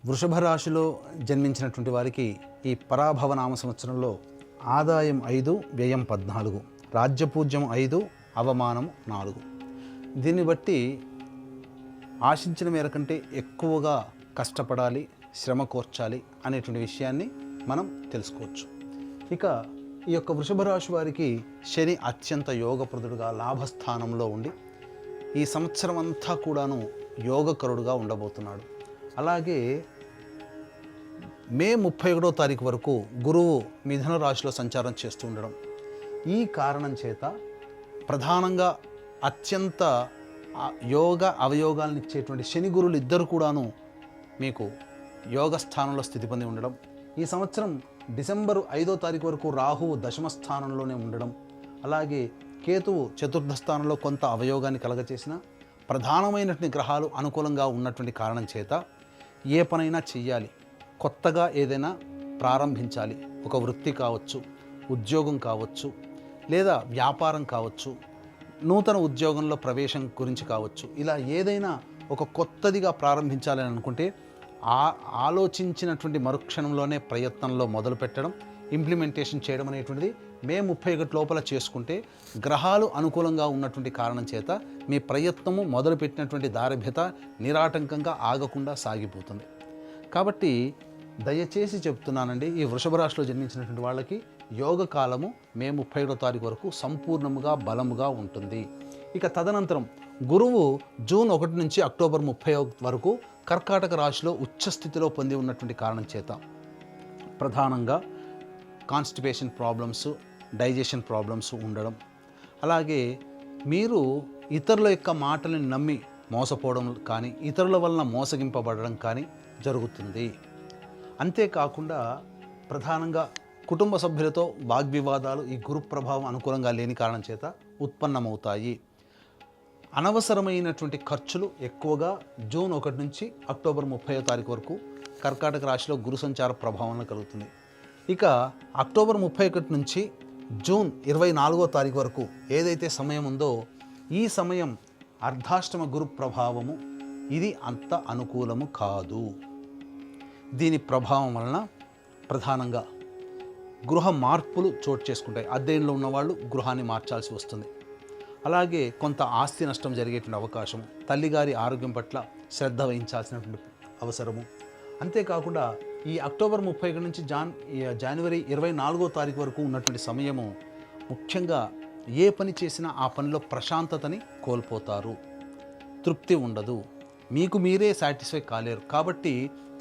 వృషభ రాశిలో జన్మించినటువంటి వారికి ఈ పరాభవ నామ సంవత్సరంలో ఆదాయం 5, వ్యయం 14, రాజ్యపూజ్యం 5, అవమానం 4. దీన్ని బట్టి ఆశించిన మేర కంటే ఎక్కువగా కష్టపడాలి, శ్రమ కోర్చాలి అనేటువంటి విషయాన్ని మనం తెలుసుకోవచ్చు. ఇక ఈ యొక్క వృషభ రాశి వారికి శని అత్యంత యోగప్రదుడుగా లాభస్థానంలో ఉండి ఈ సంవత్సరం అంతా కూడాను యోగకరుడుగా ఉండబోతున్నాడు. అలాగే మే 31వ తారీఖు వరకు గురువు మిథున రాశిలో సంచారం చేస్తూ ఉండడం, ఈ కారణం చేత ప్రధానంగా అత్యంత యోగ అవయోగాలను ఇచ్చేటువంటి శని గురువులు ఇద్దరు కూడాను మీకు యోగ స్థానంలో స్థితి పొంది ఉండడం, ఈ సంవత్సరం డిసెంబర్ 5వ తారీఖు వరకు రాహువు దశమ స్థానంలోనే ఉండడం, అలాగే కేతువు చతుర్థ స్థానంలో కొంత అవయోగాన్ని కలగచేసిన ప్రధానమైనటువంటి గ్రహాలు అనుకూలంగా ఉన్నటువంటి కారణం చేత ఏ పనైనా చెయ్యాలి, కొత్తగా ఏదైనా ప్రారంభించాలి, ఒక వృత్తి కావచ్చు, ఉద్యోగం కావచ్చు, లేదా వ్యాపారం కావచ్చు, నూతన ఉద్యోగంలో ప్రవేశం గురించి కావచ్చు, ఇలా ఏదైనా ఒక కొత్తదిగా ప్రారంభించాలని అనుకుంటే ఆలోచించినటువంటి మరుక్షణంలోనే ప్రయత్నంలో మొదలు పెట్టడం, ఇంప్లిమెంటేషన్ చేయడం అనేటువంటిది మే 31 లోపల చేసుకుంటే గ్రహాలు అనుకూలంగా ఉన్నటువంటి కారణం చేత మీ ప్రయత్నము మొదలుపెట్టినటువంటి దారభ్యత నిరాటంకంగా ఆగకుండా సాగిపోతుంది. కాబట్టి దయచేసి చెప్తున్నానండి, ఈ వృషభ రాశిలో జన్మించినటువంటి వాళ్ళకి యోగ కాలము మే 31వ తారీఖు వరకు సంపూర్ణముగా బలముగా ఉంటుంది. ఇక తదనంతరం గురువు జూన్ 1 నుంచి అక్టోబర్ 30 వరకు కర్కాటక రాశిలో ఉచ్చస్థితిలో పొంది ఉన్నటువంటి కారణం చేత ప్రధానంగా కాన్స్టిపేషన్ ప్రాబ్లమ్స్, డైజెషన్ ప్రాబ్లమ్స్ ఉండడం, అలాగే మీరు ఇతరుల యొక్క మాటలను నమ్మి మోసపోవడం కానీ, ఇతరుల వలన మోసగింపబడడం కానీ జరుగుతుంది. అంతేకాకుండా ప్రధానంగా కుటుంబ సభ్యులతో వాగ్వివాదాలు ఈ గురు ప్రభావం అనుకూలంగా లేని కారణం చేత ఉత్పన్నమవుతాయి. అనవసరమైనటువంటి ఖర్చులు ఎక్కువగా జూన్ 1 నుంచి అక్టోబర్ 30వ తారీఖు వరకు కర్కాటక రాశిలో గురు సంచార ప్రభావంలో కలుగుతుంది. ఇక అక్టోబర్ 31 నుంచి జూన్ 24వ తారీఖు వరకు ఏదైతే సమయం ఉందో ఈ సమయం అర్ధాష్టమ గురు ప్రభావము, ఇది అంత అనుకూలము కాదు. దీని ప్రభావం వలన ప్రధానంగా గృహ మార్పులు చోటు చేసుకుంటాయి. అద్దె ఇంట్లో ఉన్నవాళ్ళు గృహాన్ని మార్చాల్సి వస్తుంది. అలాగే కొంత ఆస్తి నష్టం జరిగేటువంటి అవకాశము, తల్లిగారి ఆరోగ్యం పట్ల శ్రద్ధ వహించాల్సినటువంటి అవసరము. అంతేకాకుండా ఈ అక్టోబర్ 31 నుంచి జనవరి 24వ తారీఖు వరకు ఉన్నటువంటి సమయము ముఖ్యంగా ఏ పని చేసినా ఆ పనిలో ప్రశాంతతని కోల్పోతారు, తృప్తి ఉండదు, మీకు మీరే సాటిస్ఫై కాలేరు. కాబట్టి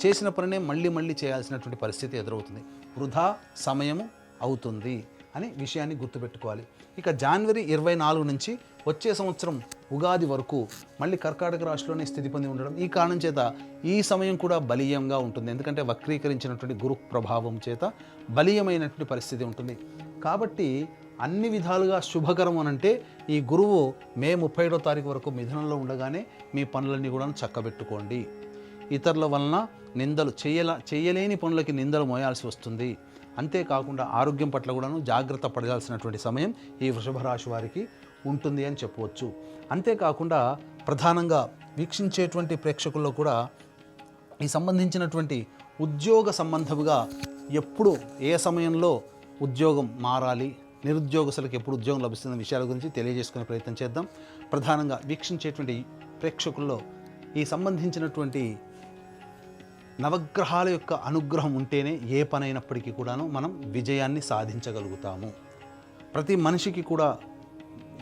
చేసిన పనినే మళ్ళీ చేయాల్సినటువంటి పరిస్థితి ఎదురవుతుంది, వృధా సమయము అవుతుంది అనే విషయాన్ని గుర్తుపెట్టుకోవాలి. ఇక జనవరి 24 నుంచి వచ్చే సంవత్సరం ఉగాది వరకు మళ్ళీ కర్కాటక రాశిలోనే స్థితి పొంది ఉండడం, ఈ కారణం చేత ఈ సమయం కూడా బలీయంగా ఉంటుంది. ఎందుకంటే వక్రీకరించినటువంటి గురు ప్రభావం చేత బలీయమైనటువంటి పరిస్థితి ఉంటుంది. కాబట్టి అన్ని విధాలుగా శుభకరం అనంటే ఈ గురువు మే 31వ తారీఖు వరకు మిథునంలో ఉండగానే మీ పనులన్నీ కూడా చక్కబెట్టుకోండి. ఇతరుల వలన నిందలు చేయలేని పనులకి నిందలు మోయాల్సి వస్తుంది. అంతేకాకుండా ఆరోగ్యం పట్ల కూడాను జాగ్రత్త పడాల్సినటువంటి సమయం ఈ వృషభ రాశి వారికి ఉంటుంది అని చెప్పవచ్చు. అంతేకాకుండా ప్రధానంగా వీక్షించేటువంటి ప్రేక్షకుల్లో కూడా ఈ సంబంధించినటువంటి ఉద్యోగ సంబంధముగా ఎప్పుడు ఏ సమయంలో ఉద్యోగం మారాలి, నిరుద్యోగస్తులకు ఎప్పుడు ఉద్యోగం లభిస్తున్న విషయాల గురించి తెలియజేసుకునే ప్రయత్నం చేద్దాం. ప్రధానంగా వీక్షించేటువంటి ప్రేక్షకుల్లో ఈ సంబంధించినటువంటి నవగ్రహాల యొక్క అనుగ్రహం ఉంటేనే ఏ పనైనప్పటికీ కూడాను మనం విజయాన్ని సాధించగలుగుతాము. ప్రతి మనిషికి కూడా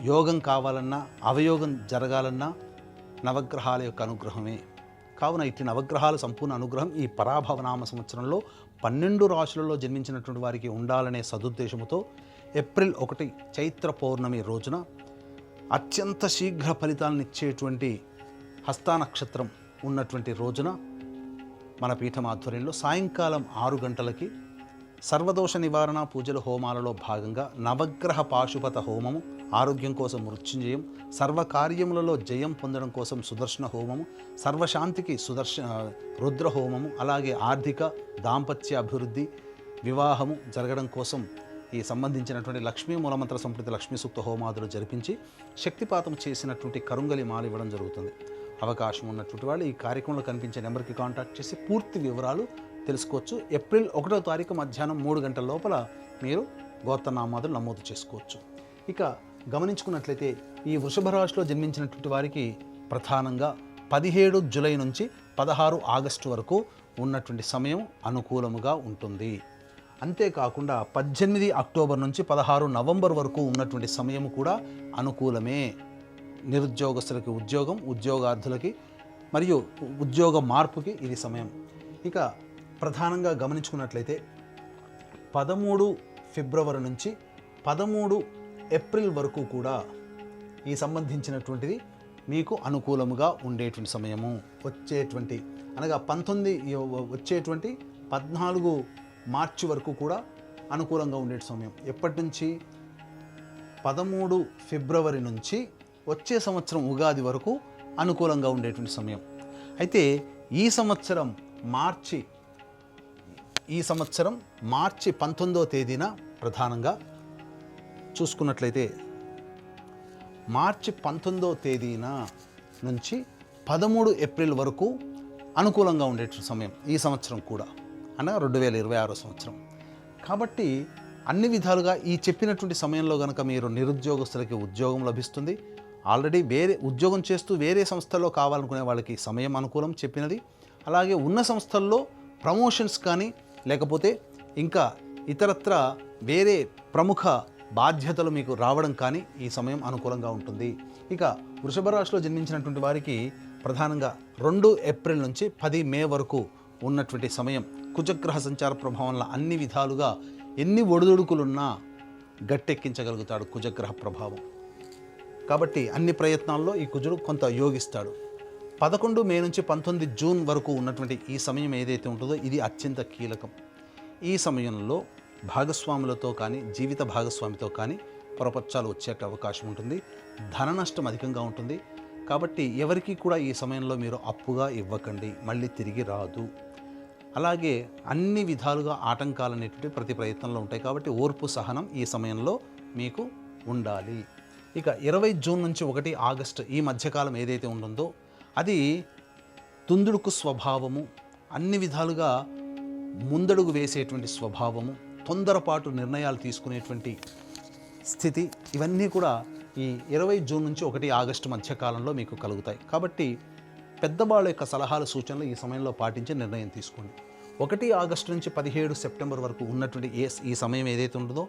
యోగం కావాలన్నా, అవయోగం జరగాలన్నా నవగ్రహాల యొక్క అనుగ్రహమే. కావున ఇట్టి నవగ్రహాల సంపూర్ణ అనుగ్రహం ఈ పరాభవనామ సంవత్సరంలో 12 రాశులలో జన్మించినటువంటి వారికి ఉండాలనే సదుద్దేశముతో ఏప్రిల్ 1 చైత్ర పౌర్ణమి రోజున అత్యంత శీఘ్ర ఫలితాలను ఇచ్చేటువంటి హస్త నక్షత్రం ఉన్నటువంటి రోజున మన పీఠం ఆధ్వర్యంలో సాయంకాలం 6 గంటలకి సర్వదోష నివారణ పూజల హోమాలలో భాగంగా నవగ్రహ పాశుపత హోమము, ఆరోగ్యం కోసం మృత్యుంజయం, సర్వకార్యములలో జయం పొందడం కోసం సుదర్శన హోమము, సర్వశాంతికి రుద్ర హోమము, అలాగే ఆర్థిక దాంపత్య అభివృద్ధి, వివాహము జరగడం కోసం ఈ సంబంధించినటువంటి లక్ష్మీ మూలమంత్ర సంప్రీత లక్ష్మీ సూక్త హోమాదులు జరిపించి శక్తిపాతం చేసినటువంటి కరుంగలి మాల ఇవ్వడం జరుగుతుంది. అవకాశం ఉన్నటువంటి వాళ్ళు ఈ కార్యక్రమంలో కనిపించే నెంబర్కి కాంటాక్ట్ చేసి పూర్తి వివరాలు తెలుసుకోవచ్చు. ఏప్రిల్ 1వ తారీఖు మధ్యాహ్నం 3 గంటల లోపల మీరు గోత్రనామాదులు నమోదు చేసుకోవచ్చు. ఇక గమనించుకున్నట్లయితే ఈ వృషభ రాశిలో జన్మించినటువంటి వారికి ప్రధానంగా 17 జూలై నుంచి 16 ఆగస్టు వరకు ఉన్నటువంటి సమయం అనుకూలముగా ఉంటుంది. అంతేకాకుండా 18 అక్టోబర్ నుంచి 16 నవంబర్ వరకు ఉన్నటువంటి సమయం కూడా అనుకూలమే. నిరుద్యోగస్తులకి ఉద్యోగం, ఉద్యోగార్థులకి మరియు ఉద్యోగ మార్పుకి ఇది సమయం. ఇక ప్రధానంగా గమనించుకున్నట్లయితే 13 ఫిబ్రవరి నుంచి 13 ఏప్రిల్ వరకు కూడా ఈ సంబంధించినటువంటిది మీకు అనుకూలముగా ఉండేటువంటి సమయము. వచ్చేటువంటి 14 మార్చి వరకు కూడా అనుకూలంగా ఉండే సమయం. ఎప్పటి నుంచి? 13 ఫిబ్రవరి నుంచి వచ్చే సంవత్సరం ఉగాది వరకు అనుకూలంగా ఉండేటువంటి సమయం. అయితే ఈ సంవత్సరం మార్చి 19వ తేదీన ప్రధానంగా చూసుకున్నట్లయితే మార్చి 19వ తేదీన నుంచి 13 ఏప్రిల్ వరకు అనుకూలంగా ఉండేటువంటి సమయం ఈ సంవత్సరం కూడా, అనగా 2026 సంవత్సరం. కాబట్టి అన్ని విధాలుగా ఈ చెప్పినటువంటి సమయంలో కనుక మీరు నిరుద్యోగస్తులకి ఉద్యోగం లభిస్తుంది. ఆల్రెడీ వేరే ఉద్యోగం చేస్తూ వేరే సంస్థల్లో కావాలనుకునే వాళ్ళకి సమయం అనుకూలం చెప్పినది. అలాగే ఉన్న సంస్థల్లో ప్రమోషన్స్ కానీ లేకపోతే ఇంకా ఇతరత్ర వేరే ప్రముఖ బాధ్యతలు మీకు రావడం కానీ ఈ సమయం అనుకూలంగా ఉంటుంది. ఇక వృషభ రాశిలో జన్మించినటువంటి వారికి ప్రధానంగా 2 ఏప్రిల్ నుంచి 10 మే వరకు ఉన్నటువంటి సమయం కుజగ్రహ సంచార ప్రభావం వల్ల అన్ని విధాలుగా ఎన్ని ఒడిదుడుకులున్నా గట్టెక్కించగలుగుతాడు కుజగ్రహ ప్రభావం. కాబట్టి అన్ని ప్రయత్నాల్లో ఈ కుజుడు కొంత యోగిస్తాడు. 11 మే నుంచి 19 జూన్ వరకు ఉన్నటువంటి ఈ సమయం ఏదైతే ఉంటుందో ఇది అత్యంత కీలకం. ఈ సమయంలో భాగస్వాములతో కానీ జీవిత భాగస్వామితో కానీ పొరపచ్చాలు వచ్చే అవకాశం ఉంటుంది. ధన నష్టం అధికంగా ఉంటుంది. కాబట్టి ఎవరికి కూడా ఈ సమయంలో మీరు అప్పుగా ఇవ్వకండి, మళ్ళీ తిరిగి రాదు. అలాగే అన్ని విధాలుగా ఆటంకాలు అనేటువంటి ప్రతి ప్రయత్నంలో ఉంటాయి. కాబట్టి ఓర్పు సహనం ఈ సమయంలో మీకు ఉండాలి. ఇక 20 జూన్ నుంచి 1 ఆగస్టు ఈ మధ్యకాలం ఏదైతే ఉంటుందో అది తుందుడుకు స్వభావము, అన్ని విధాలుగా ముందడుగు వేసేటువంటి స్వభావము, తొందరపాటు నిర్ణయాలు తీసుకునేటువంటి స్థితి, ఇవన్నీ కూడా ఈ 20 జూన్ నుంచి 1 ఆగస్టు మధ్యకాలంలో మీకు కలుగుతాయి. కాబట్టి పెద్దవాళ్ళ యొక్క సలహాలు సూచనలు ఈ సమయంలో పాటించి నిర్ణయం తీసుకోండి. 1 ఆగస్టు నుంచి 17 సెప్టెంబర్ వరకు ఉన్నటువంటి ఈ సమయం ఏదైతే ఉంటుందో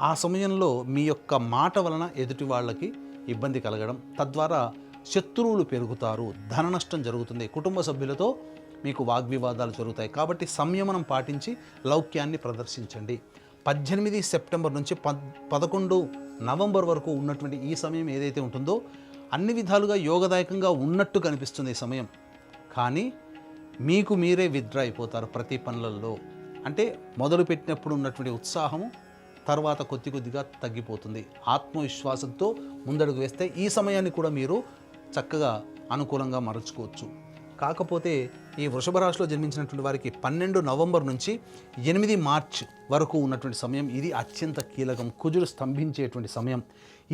ఆ సమయంలో మీ యొక్క మాట వలన ఎదుటి వాళ్ళకి ఇబ్బంది కలగడం, తద్వారా శత్రువులు పెరుగుతారు, ధన నష్టం జరుగుతుంది, కుటుంబ సభ్యులతో మీకు వాగ్వివాదాలు జరుగుతాయి. కాబట్టి సంయమనం పాటించి లౌక్యాన్ని ప్రదర్శించండి. 18 సెప్టెంబర్ నుంచి 11 నవంబర్ వరకు ఉన్నటువంటి ఈ సమయం ఏదైతే ఉంటుందో అన్ని విధాలుగా యోగదాయకంగా ఉన్నట్టు కనిపిస్తుంది ఈ సమయం. కానీ మీకు మీరే విత్డ్రా అయిపోతారు ప్రతి పనులలో. అంటే మొదలుపెట్టినప్పుడు ఉన్నటువంటి ఉత్సాహము తర్వాత కొద్దిగా తగ్గిపోతుంది. ఆత్మవిశ్వాసంతో ముందడుగు వేస్తే ఈ సమయాన్ని కూడా మీరు చక్కగా అనుకూలంగా మరల్చుకోవచ్చు. కాకపోతే ఈ వృషభ రాశిలో జన్మించినటువంటి వారికి 12 నవంబర్ నుంచి 8 మార్చ్ వరకు ఉన్నటువంటి సమయం ఇది అత్యంత కీలకం. కుజుడు స్తంభించేటువంటి సమయం.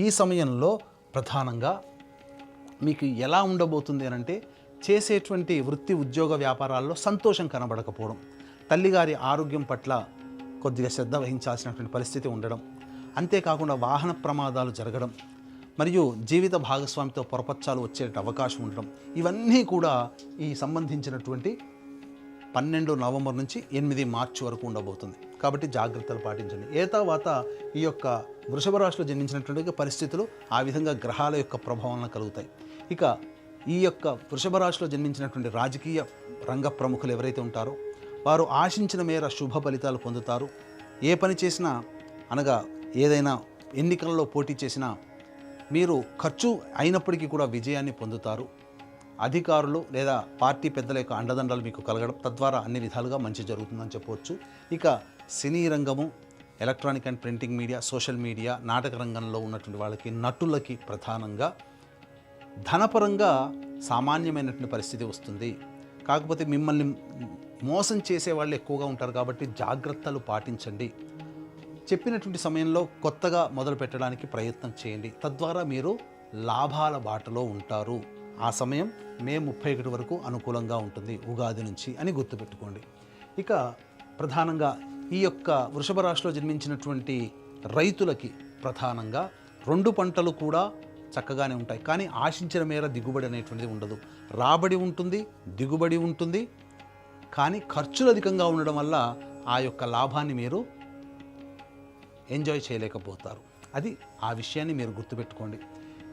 ఈ సమయంలో ప్రధానంగా మీకు ఎలా ఉండబోతుంది అనంటే చేసేటువంటి వృత్తి ఉద్యోగ వ్యాపారాల్లో సంతోషం కనబడకపోవడం, తల్లిగారి ఆరోగ్యం పట్ల కొద్దిగా శ్రద్ధ వహించాల్సినటువంటి పరిస్థితి ఉండడం, అంతేకాకుండా వాహన ప్రమాదాలు జరగడం మరియు జీవిత భాగస్వామితో పొరపచ్చాలు వచ్చే అవకాశం ఉండడం, ఇవన్నీ కూడా ఈ సంబంధించినటువంటి 12 నవంబర్ నుంచి 8 మార్చి వరకు ఉండబోతుంది. కాబట్టి జాగ్రత్తలు పాటించండి. తర్వాత ఈ యొక్క వృషభ రాశిలో జన్మించినటువంటి పరిస్థితులు ఆ విధంగా గ్రహాల యొక్క ప్రభావం కలుగుతాయి. ఇక ఈ యొక్క వృషభ రాశిలో జన్మించినటువంటి రాజకీయ రంగ ప్రముఖులు ఎవరైతే ఉంటారో వారు ఆశించిన మేర శుభ ఫలితాలు పొందుతారు. ఏ పని చేసినా అనగా ఏదైనా ఎన్నికల్లో పోటీ చేసినా మీరు ఖర్చు అయినప్పటికీ కూడా విజయాన్ని పొందుతారు. అధికారులు లేదా పార్టీ పెద్దల యొక్క అండదండలు మీకు కలగడం, తద్వారా అన్ని విధాలుగా మంచి జరుగుతుందని చెప్పవచ్చు. ఇక సినీ రంగము, electronic and printing media, social media, నాటక రంగంలో ఉన్నటువంటి వాళ్ళకి, నటులకి ప్రధానంగా ధనపరంగా సామాన్యమైనటువంటి పరిస్థితి వస్తుంది. కాకపోతే మిమ్మల్ని మోసం చేసే వాళ్ళు ఎక్కువగా ఉంటారు కాబట్టి జాగ్రత్తలు పాటించండి. చెప్పినటువంటి సమయంలో కొత్తగా మొదలు పెట్టడానికి ప్రయత్నం చేయండి. తద్వారా మీరు లాభాల బాటలో ఉంటారు. ఆ సమయం మే 31 వరకు అనుకూలంగా ఉంటుంది ఉగాది నుంచి అని గుర్తుపెట్టుకోండి. ఇక ప్రధానంగా ఈ యొక్క వృషభ రాశిలో జన్మించినటువంటి రైతులకి ప్రధానంగా 2 పంటలు కూడా చక్కగానే ఉంటాయి. కానీ ఆశించిన మేర దిగుబడి అనేటువంటిది ఉండదు. రాబడి ఉంటుంది, దిగుబడి ఉంటుంది, కానీ ఖర్చులు అధికంగా ఉండడం వల్ల ఆ యొక్క లాభాన్ని మీరు ఎంజాయ్ చేయలేకపోతారు. అది ఆ విషయాన్ని మీరు గుర్తుపెట్టుకోండి.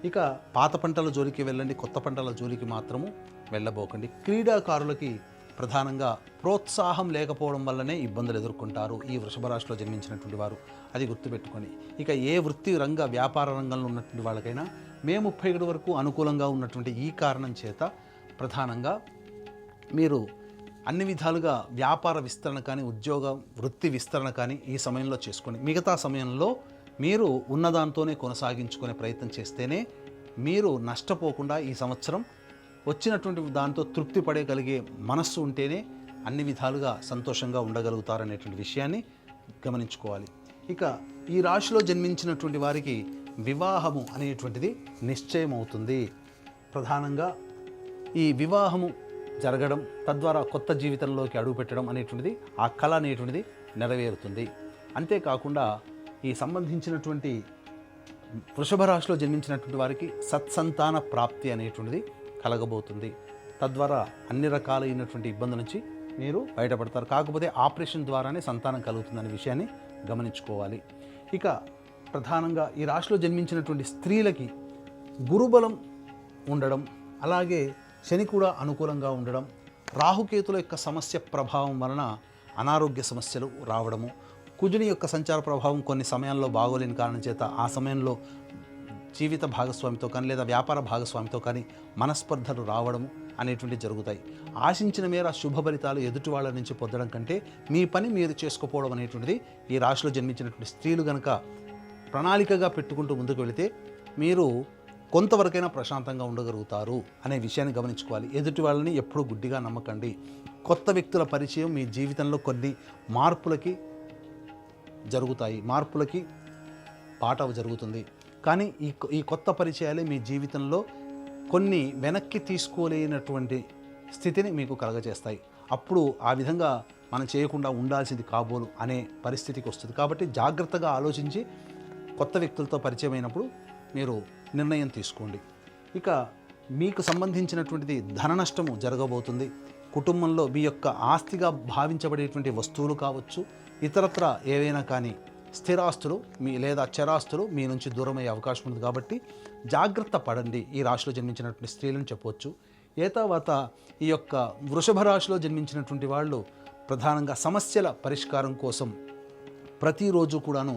ఇక పాత పంటల జోలికి వెళ్ళండి, కొత్త పంటల జోలికి మాత్రము వెళ్ళబోకండి. క్రీడాకారులకి ప్రధానంగా ప్రోత్సాహం లేకపోవడం వల్లనే ఇబ్బందులు ఎదుర్కొంటారు ఈ వృషభ రాశిలో జన్మించినటువంటి వారు. అది గుర్తుపెట్టుకొని ఇక ఏ వృత్తి రంగ వ్యాపార రంగంలో ఉన్నటువంటి వాళ్ళకైనా మే 31 వరకు అనుకూలంగా ఉన్నటువంటి ఈ కారణం చేత ప్రధానంగా మీరు అన్ని విధాలుగా వ్యాపార విస్తరణ కానీ ఉద్యోగ వృత్తి విస్తరణ కానీ ఈ సమయంలో చేసుకోండి. మిగతా సమయంలో మీరు ఉన్నదాంతోనే కొనసాగించుకునే ప్రయత్నం చేస్తేనే మీరు నష్టపోకుండా ఈ సంవత్సరం వచ్చినటువంటి దాంతో తృప్తి పడగలిగే మనస్సు ఉంటేనే అన్ని విధాలుగా సంతోషంగా ఉండగలుగుతారనేటువంటి విషయాన్ని గమనించుకోవాలి. ఇక ఈ రాశిలో జన్మించినటువంటి వారికి వివాహము అనేటువంటిది నిశ్చయం అవుతుంది. ప్రధానంగా ఈ వివాహము జరగడం తద్వారా కొత్త జీవితంలోకి అడుగుపెట్టడం అనేటువంటిది ఆ కళ అనేటువంటిది నెరవేరుతుంది. అంతేకాకుండా ఈ సంబంధించినటువంటి వృషభ రాశిలో జన్మించినటువంటి వారికి సత్సంతాన ప్రాప్తి అనేటువంటిది కలగబోతుంది. తద్వారా అన్ని రకాలైనటువంటి ఇబ్బందుల నుంచి మీరు బయటపడతారు. కాకపోతే ఆపరేషన్ ద్వారానే సంతానం కలుగుతుందనే విషయాన్ని గమనించుకోవాలి. ఇక ప్రధానంగా ఈ రాశిలో జన్మించినటువంటి స్త్రీలకి గురుబలం ఉండడం, అలాగే శని కూడా అనుకూలంగా ఉండడం, రాహుకేతుల యొక్క సమస్య ప్రభావం వలన అనారోగ్య సమస్యలు రావడము, కుజుని యొక్క సంచార ప్రభావం కొన్ని సమయాల్లో బాగోలేని కారణం చేత ఆ సమయంలో జీవిత భాగస్వామితో కానీ లేదా వ్యాపార భాగస్వామితో కానీ మనస్పర్ధలు రావడము అనేటువంటివి జరుగుతాయి. ఆశించిన మేర శుభ ఫలితాలు ఎదుటి వాళ్ళ నుంచి పొందడం కంటే మీ పని మీరు చేసుకోకపోవడం అనేటువంటిది ఈ రాశిలో జన్మించినటువంటి స్త్రీలు కనుక ప్రణాళికగా పెట్టుకుంటూ ముందుకు వెళితే మీరు కొంతవరకైనా ప్రశాంతంగా ఉండగలుగుతారు అనే విషయాన్ని గమనించుకోవాలి. ఎదుటి వాళ్ళని ఎప్పుడూ గుడ్డిగా నమ్మకండి. కొత్త వ్యక్తుల పరిచయం మీ జీవితంలో కొన్ని మార్పులకి పాఠం జరుగుతుంది. కానీ ఈ కొత్త పరిచయాలే మీ జీవితంలో కొన్ని వెనక్కి తీసుకోలేనటువంటి స్థితిని మీకు కలగజేస్తాయి. అప్పుడు ఆ విధంగా మనం చేయకుండా ఉండాల్సింది కాబోలు అనే పరిస్థితికి వస్తుంది. కాబట్టి జాగ్రత్తగా ఆలోచించి కొత్త వ్యక్తులతో పరిచయం అయినప్పుడు మీరు నిర్ణయం తీసుకోండి. ఇక మీకు సంబంధించినటువంటిది ధన నష్టము జరగబోతుంది. కుటుంబంలో మీ యొక్క ఆస్తిగా భావించబడేటువంటి వస్తువులు కావచ్చు, ఇతరత్ర ఏవైనా కానీ స్థిరాస్తులు లేదా చరాస్తులు మీ నుంచి దూరమయ్యే అవకాశం ఉంది. కాబట్టి జాగ్రత్త పడండి ఈ రాశిలో జన్మించినటువంటి స్త్రీలను చెప్పవచ్చు. తర్వాత ఈ యొక్క వృషభ రాశిలో జన్మించినటువంటి వాళ్ళు ప్రధానంగా సమస్యల పరిష్కారం కోసం ప్రతిరోజు కూడాను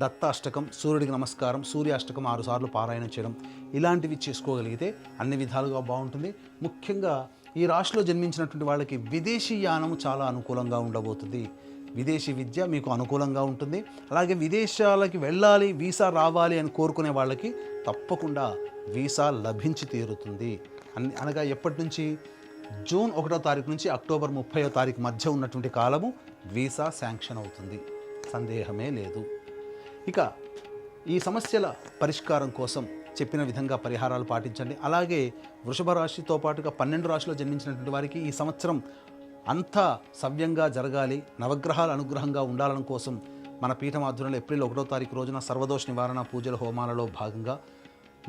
దత్తాష్టకం, సూర్యుడికి నమస్కారం, సూర్యాష్టకం 6 సార్లు పారాయణం చేయడం ఇలాంటివి చేసుకోగలిగితే అన్ని విధాలుగా బాగుంటుంది. ముఖ్యంగా ఈ రాశిలో జన్మించినటువంటి వాళ్ళకి విదేశీ యానం చాలా అనుకూలంగా ఉండబోతుంది. విదేశీ విద్య మీకు అనుకూలంగా ఉంటుంది. అలాగే విదేశాలకి వెళ్ళాలి, వీసా రావాలి అని కోరుకునే వాళ్ళకి తప్పకుండా వీసా లభించి తీరుతుంది. అనగా ఎప్పటి నుంచి? జూన్ 1వ తారీఖు నుంచి అక్టోబర్ 30వ తారీఖు మధ్య ఉన్నటువంటి కాలము వీసా శాంక్షన్ అవుతుంది, సందేహమే లేదు. ఇక ఈ సమస్యల పరిష్కారం కోసం చెప్పిన విధంగా పరిహారాలు పాటించండి. అలాగే వృషభ రాశితో పాటుగా 12 రాశిలో జన్మించినటువంటి వారికి ఈ సంవత్సరం అంతా సవ్యంగా జరగాలి, నవగ్రహాల అనుగ్రహంగా ఉండాలని కోసం మన పీఠం ఆధ్వర్యంలో ఏప్రిల్ 1వ తారీఖు రోజున సర్వదోష నివారణ పూజల హోమాలలో భాగంగా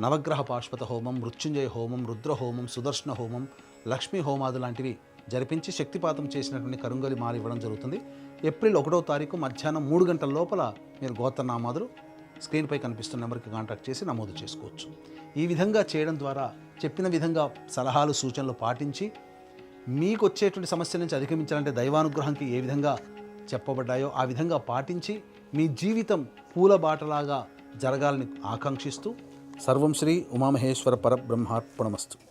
నవగ్రహ పాశుపత హోమం, మృత్యుంజయ హోమం, రుద్ర హోమం, సుదర్శన హోమం, లక్ష్మీ హోమాదు లాంటివి జరిపించి శక్తిపాతం చేసినటువంటి కరుంగలి మాల ఇవ్వడం జరుగుతుంది. ఏప్రిల్ 1వ తారీఖు మధ్యాహ్నం 3 గంటల లోపల మీరు గోత్రనామాదులు స్క్రీన్పై కనిపిస్తున్న నెంబర్కి కాంటాక్ట్ చేసి నమోదు చేసుకోవచ్చు. ఈ విధంగా చేయడం ద్వారా చెప్పిన విధంగా సలహాలు సూచనలు పాటించి మీకు వచ్చేటువంటి సమస్య నుంచి అధిగమించాలంటే దైవానుగ్రహంకి ఏ విధంగా చెప్పబడ్డాయో ఆ విధంగా పాటించి మీ జీవితం పూలబాటలాగా జరగాలని ఆకాంక్షిస్తూ సర్వం శ్రీ ఉమామహేశ్వర పరబ్రహ్మార్పణమస్తు.